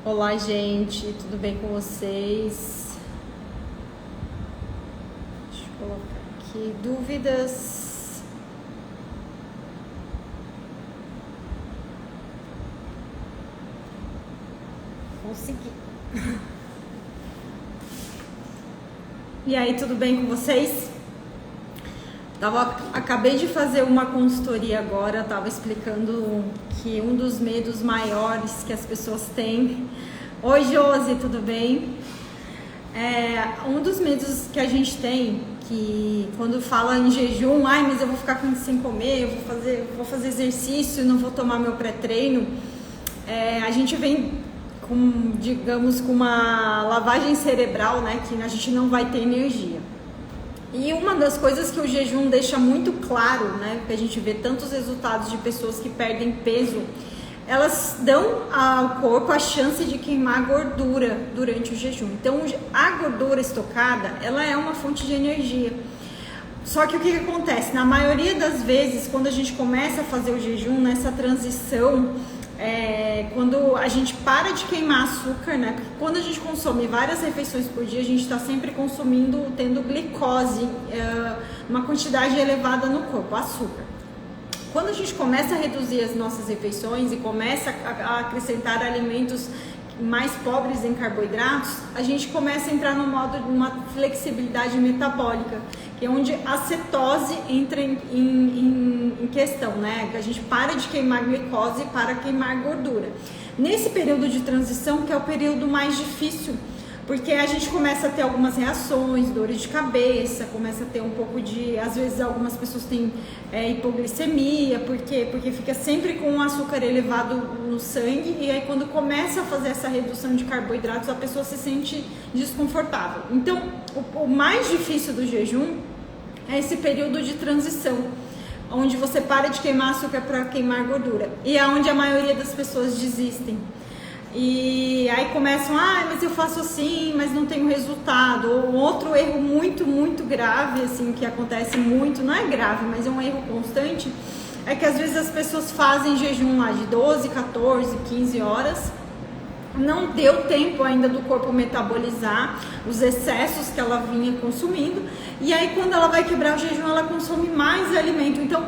Olá, gente, tudo bem com vocês? Deixa eu colocar aqui dúvidas. Consegui. E aí, tudo bem com vocês? Acabei de fazer uma consultoria agora, estava explicando que um dos medos maiores que as pessoas têm. Oi, Josi, tudo bem? Um dos medos que a gente tem, que quando fala em jejum, mas eu vou ficar sem comer, eu vou fazer exercício, não vou tomar meu pré-treino, a gente vem digamos, com uma lavagem cerebral, né, que a gente não vai ter energia. E uma das coisas que o jejum deixa muito claro, né, que a gente vê tantos resultados de pessoas que perdem peso, elas dão ao corpo a chance de queimar gordura durante o jejum. Então, a gordura estocada, ela é uma fonte de energia. Só que o que acontece? Na maioria das vezes, quando a gente começa a fazer o jejum, nessa transição, quando a gente para de queimar açúcar, né? Porque quando a gente consome várias refeições por dia, a gente está sempre tendo glicose, uma quantidade elevada no corpo, açúcar. Quando a gente começa a reduzir as nossas refeições e começa a acrescentar alimentos mais pobres em carboidratos, a gente começa a entrar no modo de uma flexibilidade metabólica, que é onde a cetose entra em questão, né? A gente para de queimar glicose para queimar gordura. Nesse período de transição, que é o período mais difícil, porque a gente começa a ter algumas reações, dores de cabeça, começa a ter um pouco de... Às vezes algumas pessoas têm hipoglicemia, porque fica sempre com o açúcar elevado no sangue, e aí quando começa a fazer essa redução de carboidratos, a pessoa se sente desconfortável. Então, o mais difícil do jejum é esse período de transição, onde você para de queimar açúcar para queimar gordura, e é onde a maioria das pessoas desistem. E aí começam, mas eu faço assim, mas não tenho resultado. Ou outro erro muito, muito grave, assim, que acontece muito, não é grave, mas é um erro constante, é que às vezes as pessoas fazem jejum lá de 12, 14, 15 horas, não deu tempo ainda do corpo metabolizar os excessos que ela vinha consumindo, e aí quando ela vai quebrar o jejum, ela consome mais alimento. Então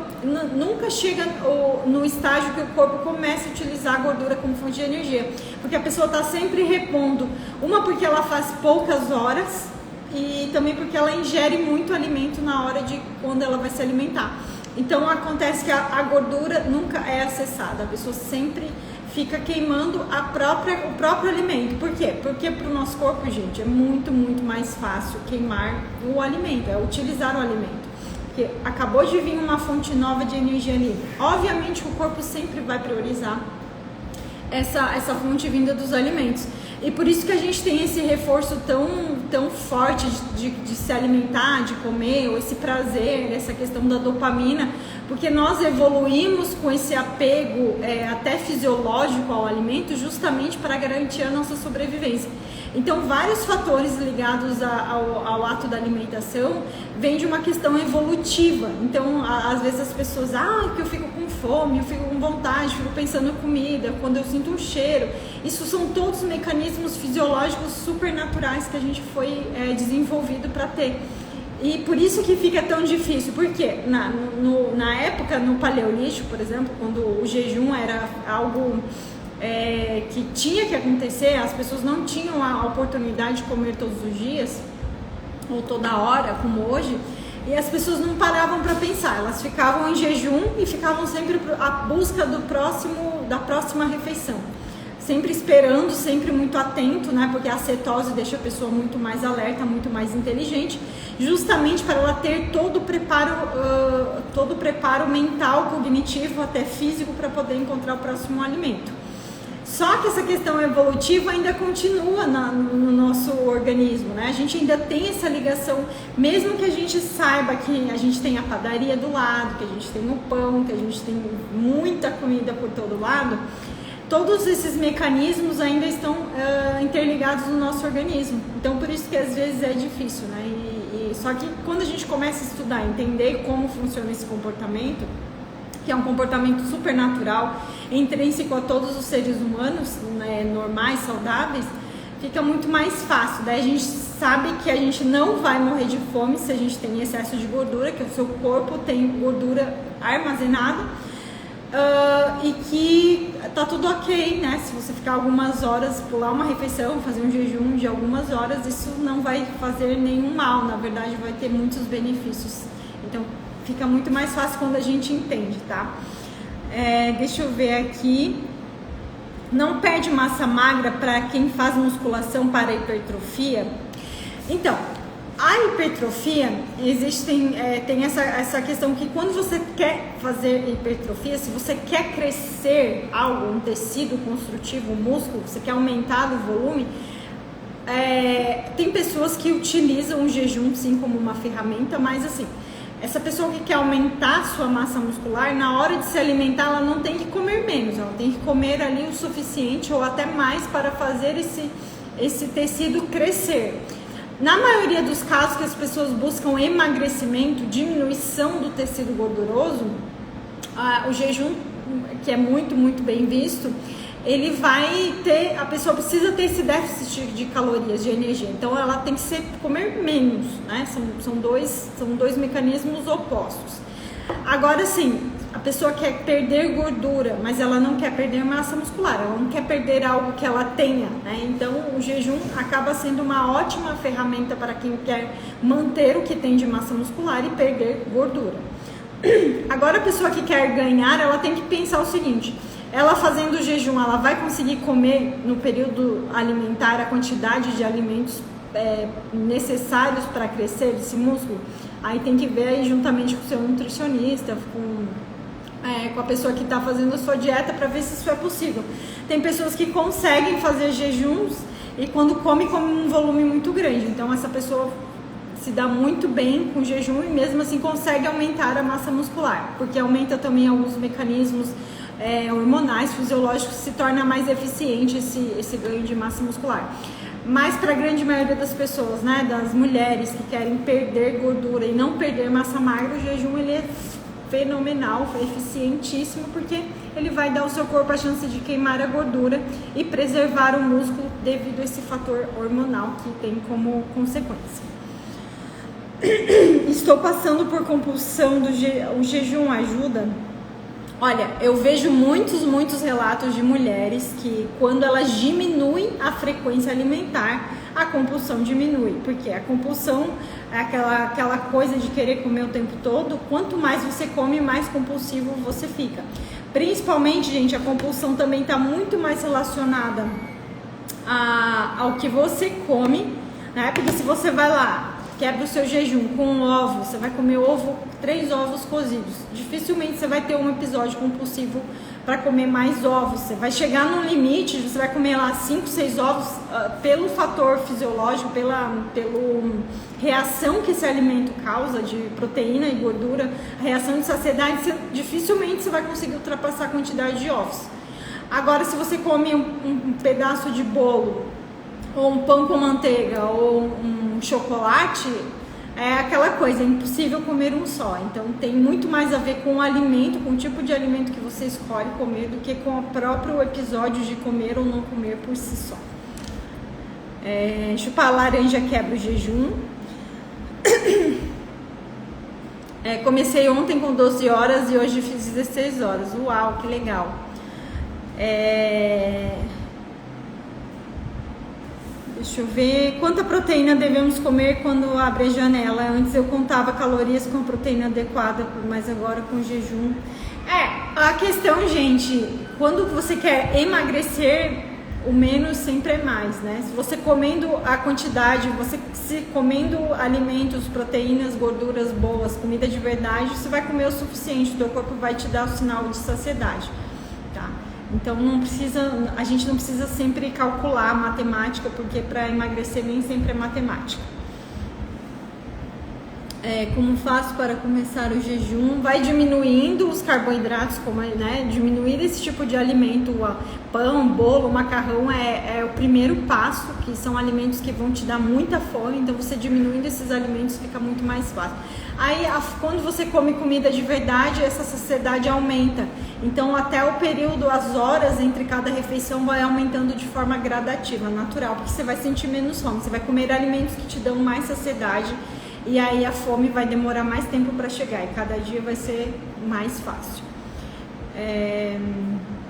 nunca chega no estágio que o corpo começa a utilizar a gordura como fonte de energia, porque a pessoa está sempre repondo, porque ela faz poucas horas, e também porque ela ingere muito alimento na hora de quando ela vai se alimentar. Então acontece que a gordura nunca é acessada, a pessoa sempre fica queimando o próprio alimento. Por quê? Porque para o nosso corpo, gente, é muito, muito mais fácil queimar o alimento, utilizar o alimento. Porque acabou de vir uma fonte nova de energia ali. Obviamente o corpo sempre vai priorizar essa fonte vinda dos alimentos. E por isso que a gente tem esse reforço tão forte de se alimentar, de comer, ou esse prazer, essa questão da dopamina, porque nós evoluímos com esse apego até fisiológico ao alimento, justamente para garantir a nossa sobrevivência. Então, vários fatores ligados ao ato da alimentação vêm de uma questão evolutiva. Então, às vezes as pessoas, que eu fico com fome, eu fico com vontade, fico pensando em comida, quando eu sinto um cheiro. Isso são todos mecanismos fisiológicos supernaturais que a gente foi desenvolvido para ter. E por isso que fica tão difícil, porque na época, no Paleolítico, por exemplo, quando o jejum era algo que tinha que acontecer, as pessoas não tinham a oportunidade de comer todos os dias, ou toda hora, como hoje, e as pessoas não paravam para pensar, elas ficavam em jejum e ficavam sempre à busca da próxima refeição. Sempre esperando, sempre muito atento, né? Porque a cetose deixa a pessoa muito mais alerta, muito mais inteligente, justamente para ela ter todo o preparo mental, cognitivo, até físico, para poder encontrar o próximo alimento. Só que essa questão evolutiva ainda continua no nosso organismo, né? A gente ainda tem essa ligação, mesmo que a gente saiba que a gente tem a padaria do lado, que a gente tem o pão, que a gente tem muita comida por todo lado, todos esses mecanismos ainda estão interligados no nosso organismo. Então, por isso que às vezes é difícil, né? Só que quando a gente começa a estudar, entender como funciona esse comportamento, que é um comportamento super natural, intrínseco a todos os seres humanos, né, normais, saudáveis, fica muito mais fácil. Daí a gente sabe que a gente não vai morrer de fome se a gente tem excesso de gordura, que o seu corpo tem gordura armazenada, e que tá tudo ok, né? Se você ficar algumas horas, pular uma refeição, fazer um jejum de algumas horas, isso não vai fazer nenhum mal, na verdade vai ter muitos benefícios. Então fica muito mais fácil quando a gente entende, tá? Deixa eu ver aqui. Não perde massa magra para quem faz musculação para hipertrofia? Então, a hipertrofia, tem essa questão que quando você quer fazer hipertrofia, se você quer crescer algo, um tecido construtivo, um músculo, você quer aumentar o volume, tem pessoas que utilizam o jejum sim como uma ferramenta, mas assim, essa pessoa que quer aumentar sua massa muscular, na hora de se alimentar, ela não tem que comer menos, ela tem que comer ali o suficiente ou até mais para fazer esse tecido crescer. Na maioria dos casos que as pessoas buscam emagrecimento, diminuição do tecido gorduroso, o jejum, que é muito, muito bem visto, ele vai ter, a pessoa precisa ter esse déficit de calorias, de energia, então ela tem que comer menos, né? São dois mecanismos opostos. Agora sim, a pessoa quer perder gordura, mas ela não quer perder massa muscular, ela não quer perder algo que ela tenha, né? Então o jejum acaba sendo uma ótima ferramenta para quem quer manter o que tem de massa muscular e perder gordura. Agora a pessoa que quer ganhar, ela tem que pensar o seguinte: ela fazendo o jejum, ela vai conseguir comer no período alimentar a quantidade de alimentos necessários para crescer esse músculo? Aí tem que ver aí juntamente com o seu nutricionista, com a pessoa que está fazendo a sua dieta, para ver se isso é possível. Tem pessoas que conseguem fazer jejuns e quando come um volume muito grande, então essa pessoa se dá muito bem com jejum e mesmo assim consegue aumentar a massa muscular, porque aumenta também alguns mecanismos hormonais, fisiológicos, se torna mais eficiente esse ganho de massa muscular. Mas para a grande maioria das pessoas, né, das mulheres que querem perder gordura e não perder massa magra, o jejum ele é fenomenal, eficientíssimo, porque ele vai dar ao seu corpo a chance de queimar a gordura e preservar o músculo devido a esse fator hormonal que tem como consequência. Estou passando por compulsão o jejum ajuda? Olha, eu vejo muitos relatos de mulheres que quando elas diminuem a frequência alimentar, a compulsão diminui, porque a compulsão é aquela coisa de querer comer o tempo todo. Quanto mais você come, mais compulsivo você fica. Principalmente, gente, a compulsão também está muito mais relacionada ao que você come, né? Porque se você vai lá, quebra o seu jejum com um ovo, você vai comer 3 ovos cozidos, dificilmente você vai ter um episódio compulsivo para comer mais ovos. Você vai chegar no limite, você vai comer lá 5, 6 ovos, pelo fator fisiológico, pela reação que esse alimento causa de proteína e gordura, a reação de saciedade, dificilmente você vai conseguir ultrapassar a quantidade de ovos. Agora, se você come um pedaço de bolo, ou um pão com manteiga, ou um chocolate, é aquela coisa, é impossível comer um só. Então tem muito mais a ver com o alimento, com o tipo de alimento que você escolhe comer, do que com o próprio episódio de comer ou não comer por si só. Chupar laranja quebra o jejum. Comecei ontem com 12 horas e hoje fiz 16 horas. Uau, que legal. Deixa eu ver, quanta proteína devemos comer quando abre a janela? Antes eu contava calorias com proteína adequada, mas agora com jejum. A questão, gente, quando você quer emagrecer, o menos sempre é mais, né? Se você comendo a quantidade, você se comendo alimentos, proteínas, gorduras boas, comida de verdade, você vai comer o suficiente, o teu corpo vai te dar o sinal de saciedade, tá? Então a gente não precisa sempre calcular a matemática, porque para emagrecer nem sempre é matemática. Como faço para começar o jejum? Vai diminuindo os carboidratos, diminuir esse tipo de alimento, pão, bolo, macarrão é o primeiro passo, que são alimentos que vão te dar muita fome, então você diminuindo esses alimentos fica muito mais fácil. Aí, quando você come comida de verdade, essa saciedade aumenta. Então, até o período, as horas entre cada refeição vai aumentando de forma gradativa, natural, porque você vai sentir menos fome. Você vai comer alimentos que te dão mais saciedade e aí a fome vai demorar mais tempo para chegar e cada dia vai ser mais fácil.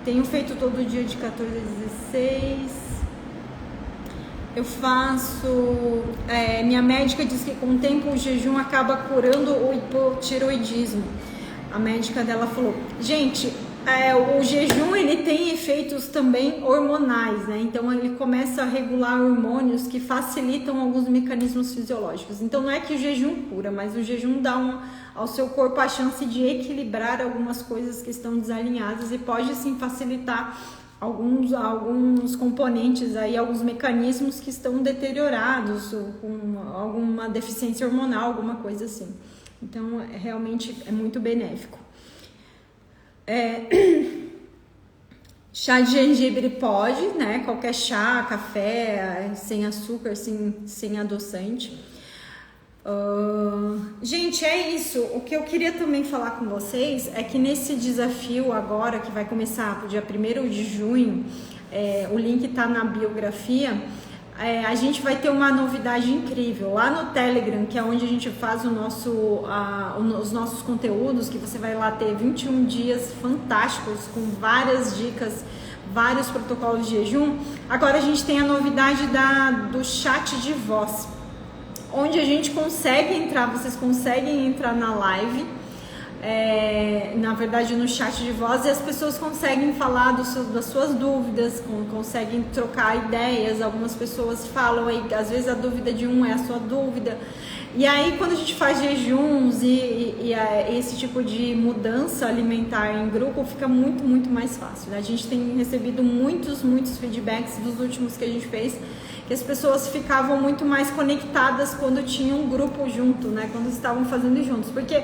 Tenho feito todo dia de 14 a 16. Eu faço... minha médica diz que com o tempo o jejum acaba curando o hipotireoidismo. A médica dela falou, gente, o jejum ele tem efeitos também hormonais, né? Então ele começa a regular hormônios que facilitam alguns mecanismos fisiológicos. Então não é que o jejum cura, mas o jejum dá ao seu corpo a chance de equilibrar algumas coisas que estão desalinhadas e pode sim facilitar alguns componentes aí, alguns mecanismos que estão deteriorados, ou com alguma deficiência hormonal, alguma coisa assim. Então, realmente é muito benéfico. Chá de gengibre pode, né? Qualquer chá, café, sem açúcar, sem adoçante. Gente, é isso. O que eu queria também falar com vocês é que nesse desafio agora, que vai começar no dia 1º de junho, o link tá na biografia, a gente vai ter uma novidade incrível lá no Telegram, que é onde a gente faz os nossos conteúdos, que você vai lá ter 21 dias fantásticos com várias dicas, vários protocolos de jejum. Agora a gente tem a novidade do chat de voz, onde a gente consegue entrar, vocês conseguem entrar na live, na verdade no chat de voz, e as pessoas conseguem falar das suas dúvidas, conseguem trocar ideias. Algumas pessoas falam aí, às vezes a dúvida de um é a sua dúvida, e aí quando a gente faz jejuns e esse tipo de mudança alimentar em grupo, fica muito, muito mais fácil, né? A gente tem recebido muitos feedbacks dos últimos que a gente fez, que as pessoas ficavam muito mais conectadas quando tinham um grupo junto, né? Quando estavam fazendo juntos, porque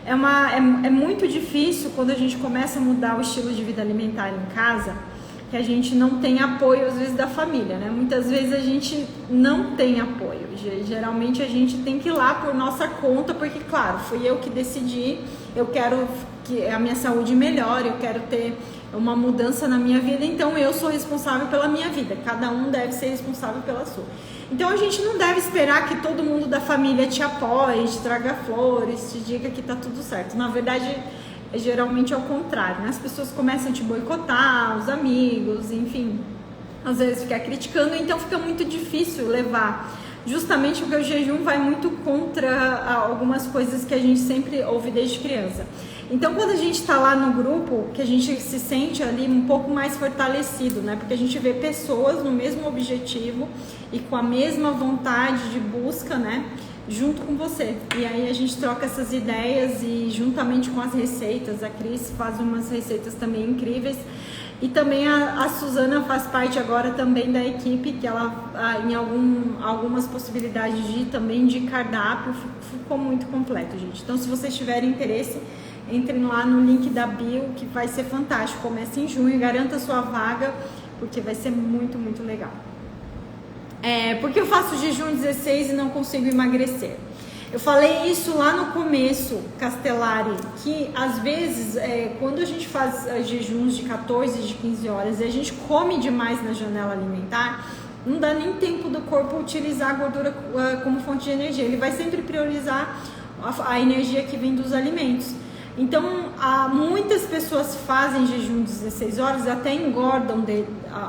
é muito difícil quando a gente começa a mudar o estilo de vida alimentar em casa, que a gente não tem apoio às vezes da família, né? Muitas vezes a gente não tem apoio, geralmente a gente tem que ir lá por nossa conta, porque claro, fui eu que decidi, eu quero que a minha saúde melhore, eu quero ter uma mudança na minha vida, então eu sou responsável pela minha vida, cada um deve ser responsável pela sua. Então a gente não deve esperar que todo mundo da família te apoie, te traga flores, te diga que tá tudo certo. Na verdade, geralmente é o contrário, né? As pessoas começam a te boicotar, os amigos, enfim, às vezes ficar criticando, então fica muito difícil levar, justamente porque o jejum vai muito contra algumas coisas que a gente sempre ouve desde criança. Então, quando a gente está lá no grupo, que a gente se sente ali um pouco mais fortalecido, né? Porque a gente vê pessoas no mesmo objetivo e com a mesma vontade de busca, né? Junto com você. E aí a gente troca essas ideias e juntamente com as receitas, a Cris faz umas receitas também incríveis. E também a Suzana faz parte agora também da equipe, que ela em algumas possibilidades também de cardápio, ficou muito completo, gente. Então, se vocês tiverem interesse, entrem lá no link da bio, que vai ser fantástico. Começa em junho, garanta sua vaga, porque vai ser muito, muito legal. Porque eu faço jejum 16 e não consigo emagrecer. Eu falei isso lá no começo, Castellari, que às vezes quando a gente faz jejuns de 14, de 15 horas e a gente come demais na janela alimentar, não dá nem tempo do corpo utilizar a gordura como fonte de energia. Ele vai sempre priorizar a energia que vem dos alimentos. Então, muitas pessoas fazem jejum de 16 horas e até engordam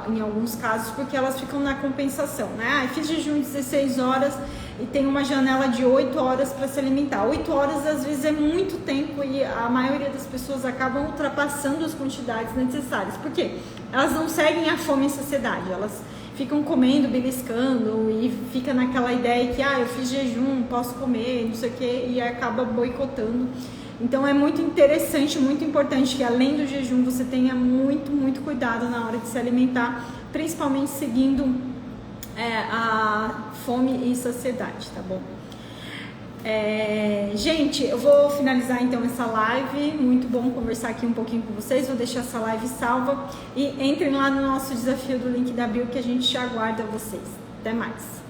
em alguns casos, porque elas ficam na compensação, né? Fiz jejum de 16 horas e tem uma janela de 8 horas para se alimentar. 8 horas às vezes é muito tempo e a maioria das pessoas acabam ultrapassando as quantidades necessárias. Por quê? Elas não seguem a fome e a saciedade, elas ficam comendo, beliscando e fica naquela ideia que eu fiz jejum, posso comer, não sei o que, e acaba boicotando. Então é muito interessante, muito importante que além do jejum você tenha muito, muito cuidado na hora de se alimentar, principalmente seguindo a fome e saciedade, tá bom? Gente, eu vou finalizar então essa live. Muito bom conversar aqui um pouquinho com vocês. Vou deixar essa live salva e entrem lá no nosso desafio do link da bio que a gente aguarda vocês. Até mais.